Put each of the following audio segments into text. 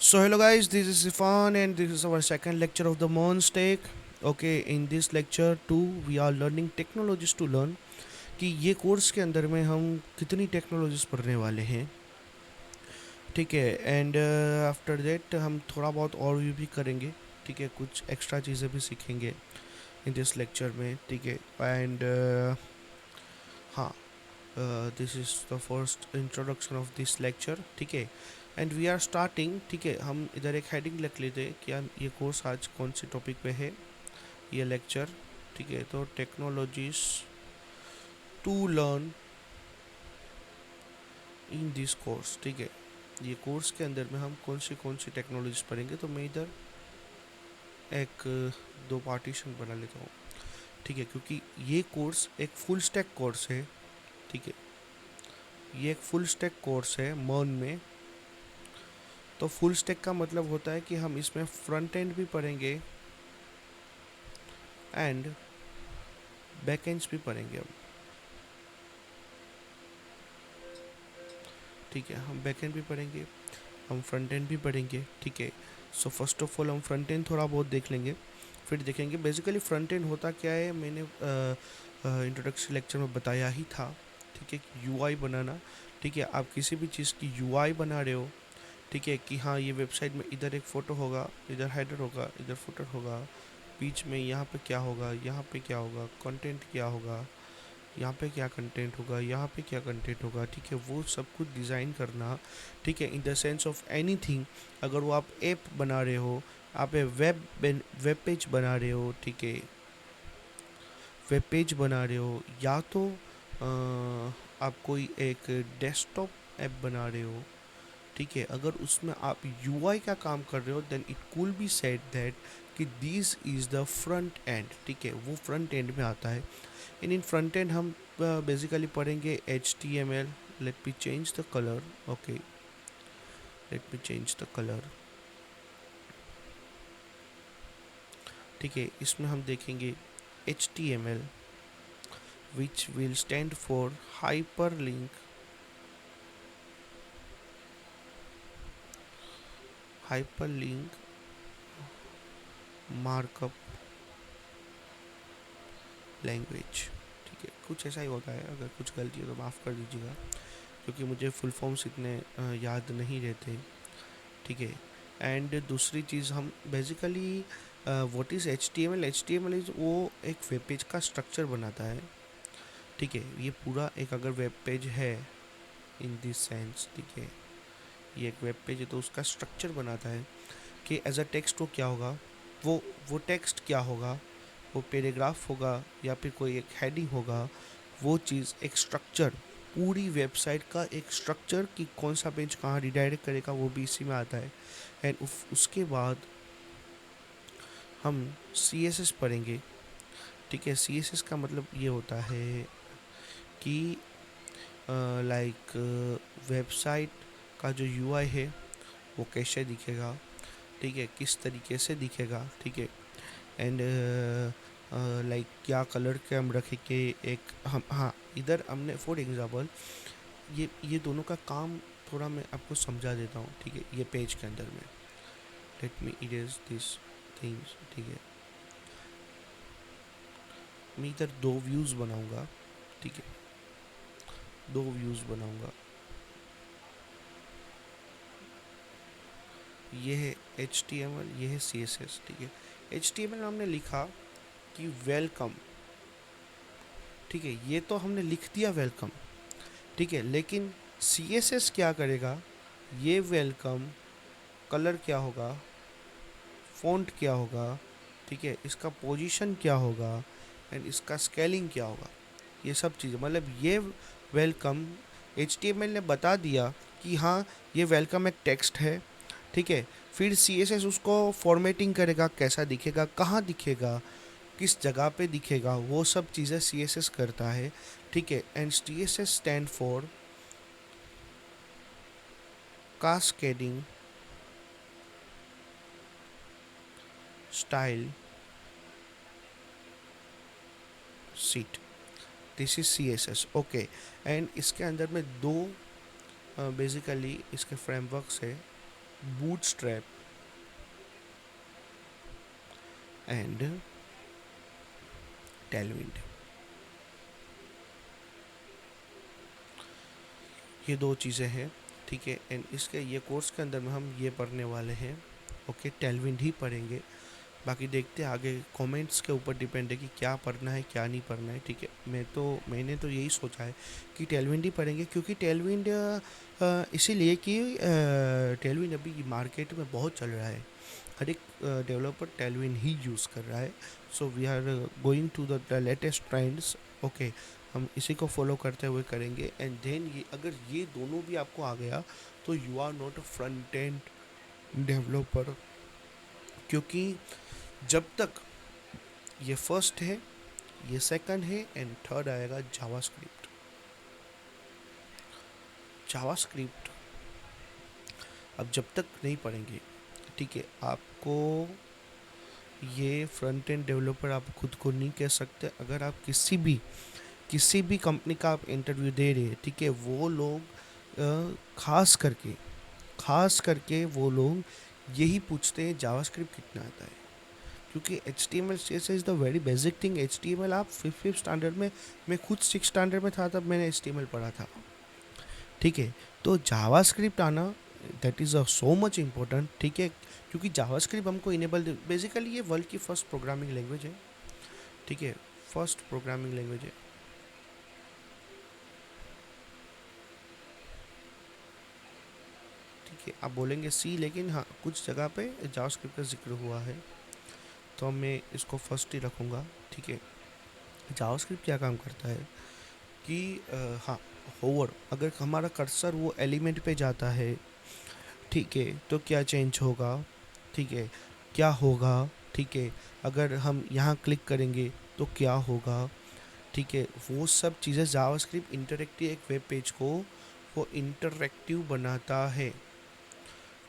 So hello guys, this is Ifan and this is our second lecture of the Monstech. Okay, in this lecture 2 we are learning technologies to learn कि ये course के अंदर में हम कितनी technologies पढ़ने वाले हैं। ठीक है, एंड आफ्टर दैट हम थोड़ा बहुत और भी करेंगे। ठीक है, कुछ एक्स्ट्रा चीज़ें भी सीखेंगे इन दिस लेक्चर में। ठीक है, एंड हाँ, this is the first introduction of this lecture. ठीक है, एंड वी आर स्टार्टिंग। ठीक है, हम इधर एक हेडिंग लिख लेते हैं कि हम ये कोर्स आज कौन सी टॉपिक पे है, ये लेक्चर। ठीक है, तो technologies to learn in this course. ठीक है, ये कोर्स के अंदर में हम कौन सी टेक्नोलॉजीज पढ़ेंगे। तो मैं इधर एक दो पार्टीशन बना लेता हूँ। ठीक है, क्योंकि ये कोर्स एक फुल स्टैक कोर्स है। ठीक है, ये एक फुल स्टैक कोर्स है मर्न में। तो फुल स्टैक का मतलब होता है कि हम इसमें फ्रंट एंड भी पढ़ेंगे एंड बैक एंड्स भी पढ़ेंगे हम। ठीक है, हम बैक एंड भी पढ़ेंगे, हम फ्रंट एंड भी पढ़ेंगे। ठीक है, सो फर्स्ट ऑफ ऑल हम फ्रंट एंड थोड़ा बहुत देख लेंगे, फिर देखेंगे बेसिकली फ्रंट एंड होता क्या है। मैंने इंट्रोडक्शन लेक्चर में बताया ही था। ठीक है, यूआई बनाना। ठीक है, आप किसी भी चीज़ की यूआई बना रहे हो। ठीक है, कि हाँ ये वेबसाइट में इधर एक फ़ोटो होगा, इधर हेडर होगा, इधर फुटर होगा, बीच में यहाँ पे क्या होगा, यहाँ पे क्या होगा, कंटेंट क्या होगा, यहाँ पे क्या कंटेंट होगा, यहाँ पे क्या कंटेंट होगा। ठीक है, वो सब कुछ डिज़ाइन करना। ठीक है, in the sense of anything. अगर वो आप ऐप बना रहे हो, आप वेब पेज बना रहे हो। ठीक है, वेब पेज बना रहे हो, या तो आप कोई एक डेस्कटॉप ऐप बना रहे हो। ठीक है, अगर उसमें आप यूआई का काम कर रहे हो, then it could be said that कि this is the front end. ठीक है, वो फ्रंट एंड में आता है। इन फ्रंट एंड हम बेसिकली पढ़ेंगे HTML। Let me change the colour. Okay, let me change the colour. ठीक है, इसमें हम देखेंगे HTML which will stand for hyper link markup language. ठीक है, कुछ ऐसा ही होता है। अगर कुछ गलती हो तो माफ़ कर दीजिएगा, क्योंकि मुझे फुल फॉर्म्स इतने याद नहीं रहते। ठीक है, एंड दूसरी चीज़ हम basically what is HTML। HTML is वो एक वेब पेज का स्ट्रक्चर बनाता है। ठीक है, ये पूरा एक अगर वेब पेज है इन दिस सेंस। ठीक है, ये एक वेब पेज है तो उसका स्ट्रक्चर बनाता है कि एज अ टेक्स्ट वो क्या होगा, वो टेक्स्ट क्या होगा, वो पैराग्राफ होगा या फिर कोई एक हेडिंग होगा। वो चीज़ एक स्ट्रक्चर, पूरी वेबसाइट का एक स्ट्रक्चर कि कौन सा पेज कहाँ रिडायरेक्ट करेगा, वो भी इसी में आता है। एंड उसके बाद हम CSS पढ़ेंगे। ठीक है, CSS का मतलब ये होता है कि लाइक वेबसाइट का जो UI है वो कैसे दिखेगा। ठीक है, किस तरीके से दिखेगा। ठीक है, एंड लाइक क्या कलर के हम रखेंगे। एक हम हाँ, इधर हमने फॉर एग्जांपल ये दोनों का काम थोड़ा मैं आपको समझा देता हूँ। ठीक है, ये पेज के अंदर में let me erase this things. ठीक है, मैं इधर दो व्यूज़ बनाऊंगा। ठीक है, दो व्यूज़ बनाऊंगा। ये है HTML, ये है CSS। ठीक है, HTML में हमने लिखा कि वेलकम। ठीक है, ये तो हमने लिख दिया वेलकम। ठीक है, लेकिन CSS क्या करेगा, ये वेलकम कलर क्या होगा, फ़ॉन्ट क्या होगा। ठीक है, इसका पोजीशन क्या होगा एंड इसका स्केलिंग क्या होगा। ये सब चीज़ें मतलब ये वेलकम HTML ने बता दिया कि हाँ ये वेलकम एक टेक्स्ट है। ठीक है, फिर CSS उसको फॉर्मेटिंग करेगा, कैसा दिखेगा, कहाँ दिखेगा, किस जगह पे दिखेगा, वो सब चीज़ें CSS करता है। ठीक है, and CSS stand for cascading style seat. This is CSS। Okay, and इसके अंदर में दो बेसिकली इसके फ्रेमवर्क्स है। बूटस्ट्रैप एंड टेलविंड, ये दो चीज़ें हैं, ठीक है। एंड इसके ये कोर्स के अंदर में हम ये पढ़ने वाले हैं, ओके, टेलविंड ही पढ़ेंगे। बाकी देखते हैं आगे, कमेंट्स के ऊपर डिपेंड है कि क्या पढ़ना है क्या नहीं पढ़ना है, ठीक है। मैंने तो यही सोचा है कि टेलविंड ही पढ़ेंगे, क्योंकि टेलविंड इसीलिए कि टेलविंड अभी मार्केट में बहुत चल रहा है, हर एक डेवलपर टेलविन ही यूज़ कर रहा है। So we are going to the latest trends, okay, हम इसी को फॉलो करते हुए करेंगे। एंड देन ये अगर ये दोनों भी आपको आ गया तो you are not a front end developer, क्योंकि जब तक ये फर्स्ट है, ये सेकंड है, एंड थर्ड आएगा जावास्क्रिप्ट। जावास्क्रिप्ट अब जब तक नहीं पढ़ेंगे, ठीक है, आपको ये फ्रंट एंड डेवलपर आप खुद को नहीं कह सकते। अगर आप किसी भी कंपनी का आप इंटरव्यू दे रहे हैं, ठीक है, वो लोग खास करके वो लोग यही पूछते हैं जावास्क्रिप्ट कितना आता है, क्योंकि H T M L C S is the very basic thing. H T M L आप फिफ्थ स्टैंडर्ड में, मैं खुद सिक्स स्टैंडर्ड में था तब मैंने एच टी एम एल पढ़ा था, ठीक है। तो जावास्क्रिप्ट आना, that is a so much important, ठीक है, क्योंकि जावास्क्रिप्ट हमको इनेबल, बेसिकली ये वर्ल्ड की फर्स्ट प्रोग्रामिंग लैंग्वेज है, ठीक है, फर्स्ट प्रोग्रामिंग लैंग्वेज है। ठीक है, आप बोलेंगे सी, लेकिन हाँ कुछ जगह पे जावास्क्रिप्ट का जिक्र हुआ है, तो मैं इसको फर्स्ट ही रखूँगा, ठीक है। जावास्क्रिप्ट क्या काम करता है कि हाँ, होवर, अगर हमारा कर्सर वो एलिमेंट पे जाता है, ठीक है, तो क्या चेंज होगा, ठीक है, क्या होगा, ठीक है, अगर हम यहाँ क्लिक करेंगे तो क्या होगा, ठीक है, वो सब चीज़ें जावास्क्रिप्ट इंटरेक्टिव, एक वेब पेज को वो इंटरेक्टिव बनाता है,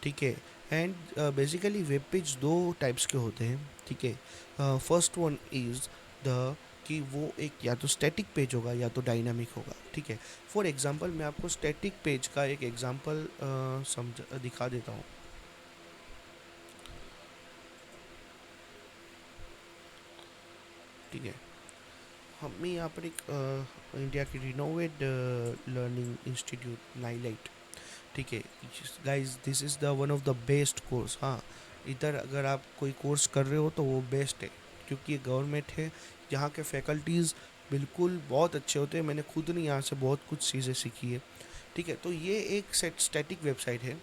ठीक है। एंड बेसिकली वेब पेज दो टाइप्स के होते हैं, ठीक है। फर्स्ट वन इज़ द कि वो एक या तो स्टैटिक पेज होगा या तो डायनामिक होगा, ठीक है। फॉर एग्जांपल मैं आपको स्टैटिक पेज का एक एग्जांपल समझ दिखा देता हूँ, ठीक है। हमें यहाँ पर एक इंडिया की रिनोवेड लर्निंग इंस्टीट्यूट नाइलाइट, ठीक है, guys, this is the one of the best course. हाँ, इधर अगर आप कोई कोर्स कर रहे हो तो वो बेस्ट है, क्योंकि ये गवर्नमेंट है, यहाँ के फैकल्टीज़ बिल्कुल बहुत अच्छे होते हैं। मैंने खुद ने यहाँ से बहुत कुछ चीज़ें सीखी है, ठीक है। तो ये एक सेट स्टैटिक वेबसाइट है,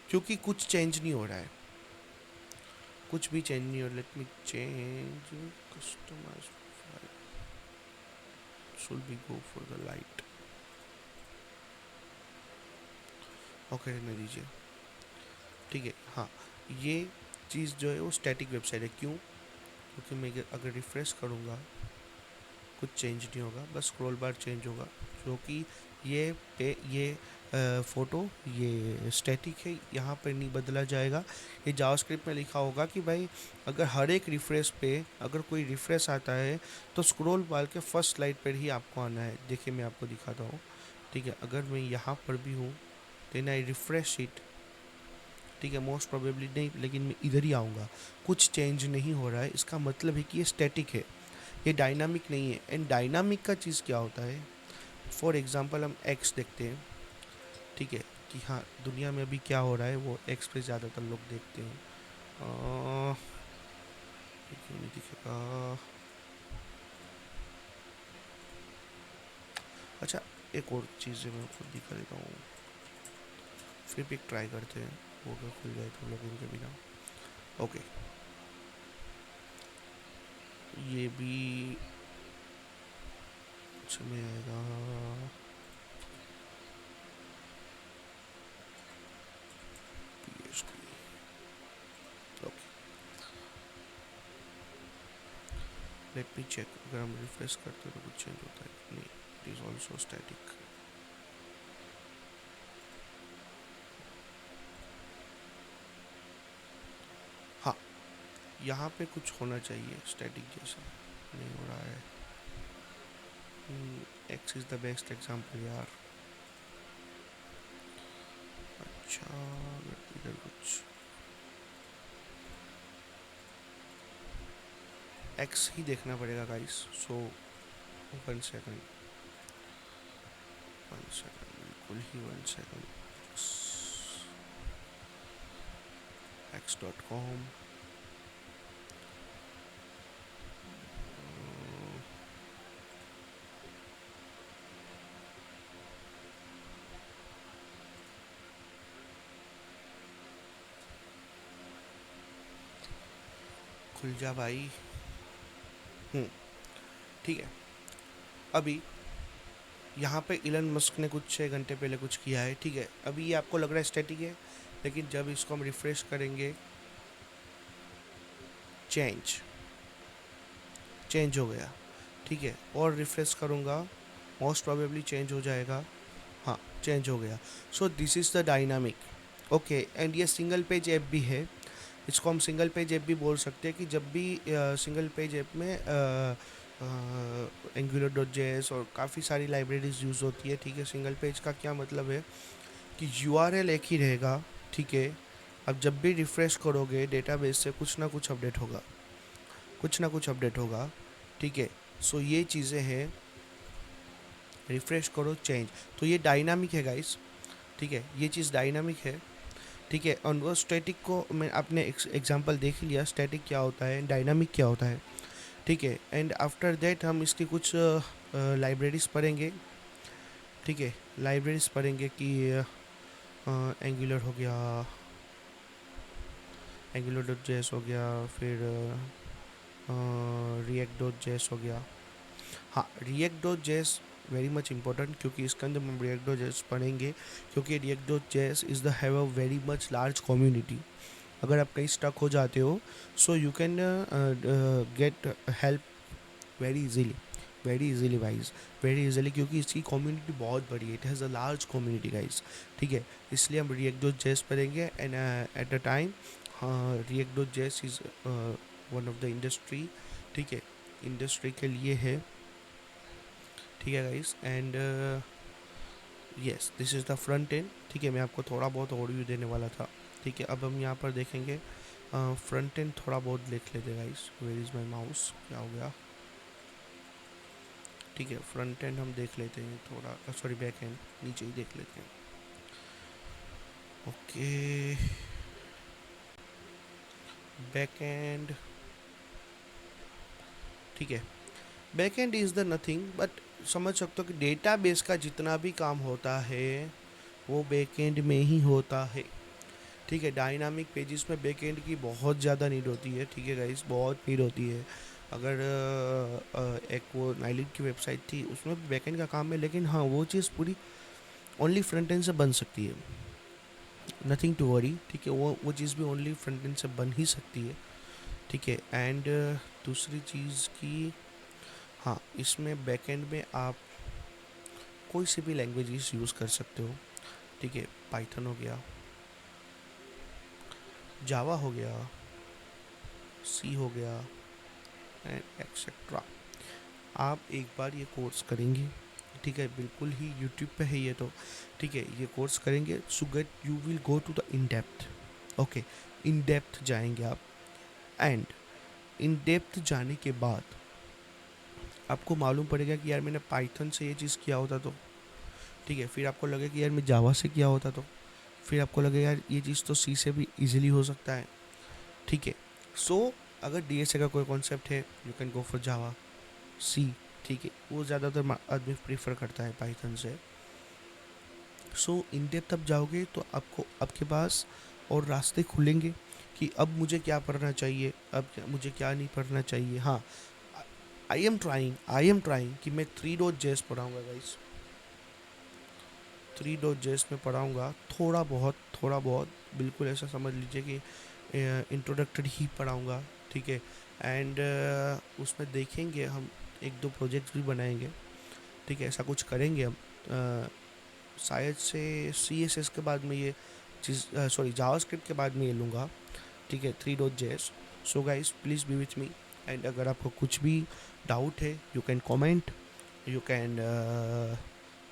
क्योंकि कुछ चेंज नहीं हो रहा है, कुछ भी चेंज नहीं हो रहा। Let me change customize, should be go for the light, okay, रहने दीजिए, ठीक है। हाँ, ये चीज़ जो है वो स्टैटिक वेबसाइट है, क्यों? क्योंकि मैं अगर रिफ़्रेश करूँगा कुछ चेंज नहीं होगा, बस स्क्रॉल बार चेंज होगा, जो कि ये फ़ोटो ये स्टैटिक है, यहाँ पर नहीं बदला जाएगा। ये जावास्क्रिप्ट में लिखा होगा कि भाई अगर हर एक रिफ़्रेश पे अगर कोई रिफ़्रेश आता है तो स्क्रॉल बार के फर्स्ट स्लाइड पर ही आपको आना है। देखिए मैं आपको दिखाता हूँ, ठीक है, अगर मैं यहाँ पर भी हूँ, देन आई रिफ़्रेश इट, ठीक है, मोस्ट प्रोबेबली नहीं, लेकिन मैं इधर ही आऊँगा, कुछ चेंज नहीं हो रहा है, इसका मतलब है कि ये स्टैटिक है, ये डायनामिक नहीं है। एंड डायनामिक का चीज़ क्या होता है, फॉर एग्जांपल हम एक्स देखते हैं, ठीक है, कि हाँ दुनिया में अभी क्या हो रहा है वो एक्स पे ज़्यादातर लोग देखते हैं। क्यों नहीं दिखेगा, अच्छा, एक और चीज़ मैं आपको दिखा देता हूँ, फिर भी एक ट्राई करते हैं, वो अगर खुल जाए तो लोग इनके बिना, ओके, ये भी समय आएगा, PhD, okay, let me check, अगर हम रिफ्रेश करते हैं तो कुछ चेंज होता है नहीं, इट इज़ ऑल्सो स्टैटिक। हाँ, यहाँ पे कुछ होना चाहिए स्टैटिक जैसा, नहीं हो रहा है। X is the best example यार। अच्छा, इधर कुछ एक्स ही देखना पड़ेगा गाइस। सो 1 सेकंड, 1 सेकंड, बिल्कुल ही 1 सेकंड। x.com, खुल जा भाई। ठीक है। अभी यहाँ पे इलन मस्क ने कुछ 6 घंटे पहले कुछ किया है, ठीक है। अभी ये आपको लग रहा है स्टैटिक है, लेकिन जब इसको हम रिफ्रेश करेंगे, चेंज चेंज हो गया, ठीक है। और रिफ्रेश करूँगा, मोस्ट प्रोबेबली चेंज हो जाएगा। हाँ, चेंज हो गया। So this is the dynamic. Okay, and ये सिंगल पेज ऐप भी है। इसको हम सिंगल पेज ऐप भी बोल सकते हैं कि जब भी सिंगल पेज ऐप में एंगुलर डॉट जेएस और काफ़ी सारी लाइब्रेरीज यूज़ होती है, ठीक है। सिंगल पेज का क्या मतलब है कि यूआरएल एक ही रहेगा, ठीक है। अब जब भी रिफ्रेश करोगे डेटाबेस से कुछ ना कुछ अपडेट होगा, कुछ ना कुछ अपडेट होगा, ठीक है। सो ये चीज़ें हैं, रिफ्रेश करो, चेंज। तो ये डायनामिक है गाइस, ठीक है। ये चीज़ डायनामिक है, ठीक है। और वो स्टैटिक को मैं आपने एग्जांपल देख लिया, स्टैटिक क्या होता है, डायनामिक क्या होता है, ठीक है। एंड आफ्टर दैट हम इसकी कुछ लाइब्रेरीज पढ़ेंगे, ठीक है। लाइब्रेरीज पढ़ेंगे कि एंगुलर हो गया, एंगुलर डॉट जेएस हो गया, फिर रिएक्ट डॉट जेएस हो गया। हाँ, react dot JS very much important, क्योंकि इसके अंदर हम रिएक्ट डॉट जेएस पढ़ेंगे, क्योंकि react dot JS is the have a very much large community. अगर आप कहीं स्टक हो जाते हो, so you can get help very easily, very easily wise, very easily, क्योंकि इसकी कम्युनिटी बहुत बड़ी है। It has a large community guys, ठीक है। इसलिए हम रिएक्ट डॉट जेएस पढ़ेंगे। And at the time react dot JS is one of the industry, ठीक है, इंडस्ट्री के लिए है, ठीक है guys. And yes, this is the front end, ठीक है। मैं आपको थोड़ा बहुत ओवरव्यू देने वाला था, ठीक है। अब हम यहाँ पर देखेंगे फ्रंट एंड, थोड़ा बहुत देख लेते guys. Where is my mouse, क्या हो गया, ठीक है। फ्रंट एंड हम देख लेते हैं थोड़ा, सॉरी बैक एंड नीचे ही देख लेते हैं। ओके, बैक एंड, ठीक है। Back and is the nothing but, समझ सकते हो कि डेटाबेस का जितना भी काम होता है वो बैक एंड में ही होता है, ठीक है। डायनामिक पेजेस में बैक एंड की बहुत ज़्यादा नीड होती है, ठीक है गाइस, बहुत नीड होती है। अगर एक वो नाइलिट की वेबसाइट थी, उसमें भी बैक एंड का काम है, लेकिन हाँ वो चीज़ पूरी ओनली फ्रंट एंड से बन सकती है, नथिंग टू वरी, ठीक है। वो चीज़ भी ओनली फ्रंट एंड से बन ही सकती है, ठीक है। एंड दूसरी चीज़ की, हाँ, इसमें बैक एंड में आप कोई सी भी लैंग्वेजेस यूज़ कर सकते हो, ठीक है। पाइथन हो गया, जावा हो गया, सी हो गया, एंड एक्सेट्रा। आप एक बार ये कोर्स करेंगे, ठीक है, बिल्कुल ही यूट्यूब पे है ये तो, ठीक है। ये कोर्स करेंगे, so get you will go to the in depth, okay. In depth जाएंगे आप, एंड इन डेप्थ जाने के बाद आपको मालूम पड़ेगा कि यार मैंने पाइथन से ये चीज़ किया होता तो, ठीक है। फिर आपको लगे कि यार मैं जावा से किया होता तो, फिर आपको लगे यार ये चीज़ तो सी से भी इजीली हो सकता है, ठीक है। सो अगर डीएसए का कोई कॉन्सेप्ट है, you can go for Java, C, ठीक है। वो ज़्यादातर आदमी प्रीफर करता है पाइथन से। सो इन डेप्थ आप जाओगे तो आपको, आपके पास और रास्ते खुलेंगे कि अब मुझे क्या पढ़ना चाहिए, अब मुझे क्या नहीं पढ़ना चाहिए। हाँ, आई एम ट्राइंग कि मैं 3.js पढ़ाऊँगा गाइस, 3.js में पढ़ाऊँगा, थोड़ा बहुत, बिल्कुल ऐसा समझ लीजिए कि इंट्रोडक्टरी ही पढ़ाऊँगा, ठीक है। एंड उसमें देखेंगे हम, एक दो प्रोजेक्ट्स भी बनाएंगे, ठीक है। ऐसा कुछ करेंगे हम। शायद से CSS के बाद में ये चीज़, सॉरी जावास्क्रिप्ट के बाद में ये लूँगा, ठीक है, 3.js। So guys please be with me, and अगर आपको कुछ भी डाउट है, you can comment, you can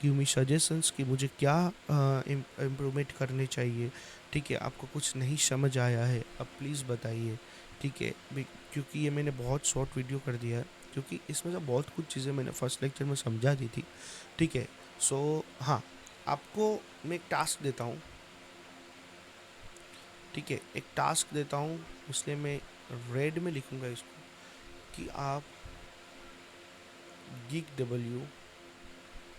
give me suggestions कि मुझे क्या इम्प्रूवमेंट करने चाहिए, ठीक है। आपको कुछ नहीं समझ आया है, अब प्लीज़ बताइए, ठीक है। क्योंकि ये मैंने बहुत शॉर्ट वीडियो कर दिया है, क्योंकि इसमें से बहुत कुछ चीज़ें मैंने फर्स्ट लेक्चर में समझा दी थी, ठीक है। सो हाँ, आपको मैं एक टास्क देता हूँ, ठीक है, एक टास्क देता हूँ, इसलिए मैं रेड में लिखूँगा इसको कि आप गीक डब्ल्यू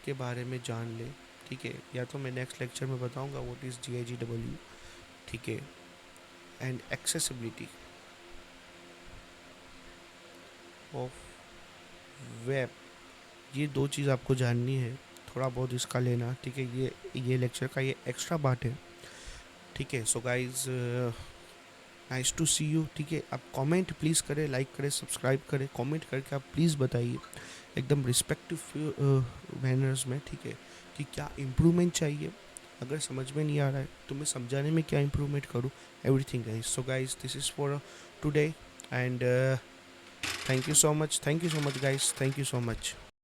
के बारे में जान लें, ठीक है। या तो मैं नेक्स्ट लेक्चर में बताऊँगा व्हाट इज़ GIGW, ठीक है। एंड एक्सेसिबिलिटी ऑफ वेब, ये दो चीज़ आपको जाननी है, थोड़ा बहुत इसका लेना, ठीक है। ये लेक्चर का ये एक्स्ट्रा पार्ट है, ठीक है। So guys, nice to see you, ठीक है। आप कमेंट प्लीज़ करें, लाइक करें, सब्सक्राइब करें, कमेंट करके आप प्लीज़ बताइए एकदम रिस्पेक्टिव मैनर्स में, ठीक है, कि क्या इम्प्रूवमेंट चाहिए। अगर समझ में नहीं आ रहा है तो मैं समझाने में क्या इम्प्रूवमेंट करूँ, everything guys. So guys, this is for today and thank you so much, thank you so much guys, thank you so much.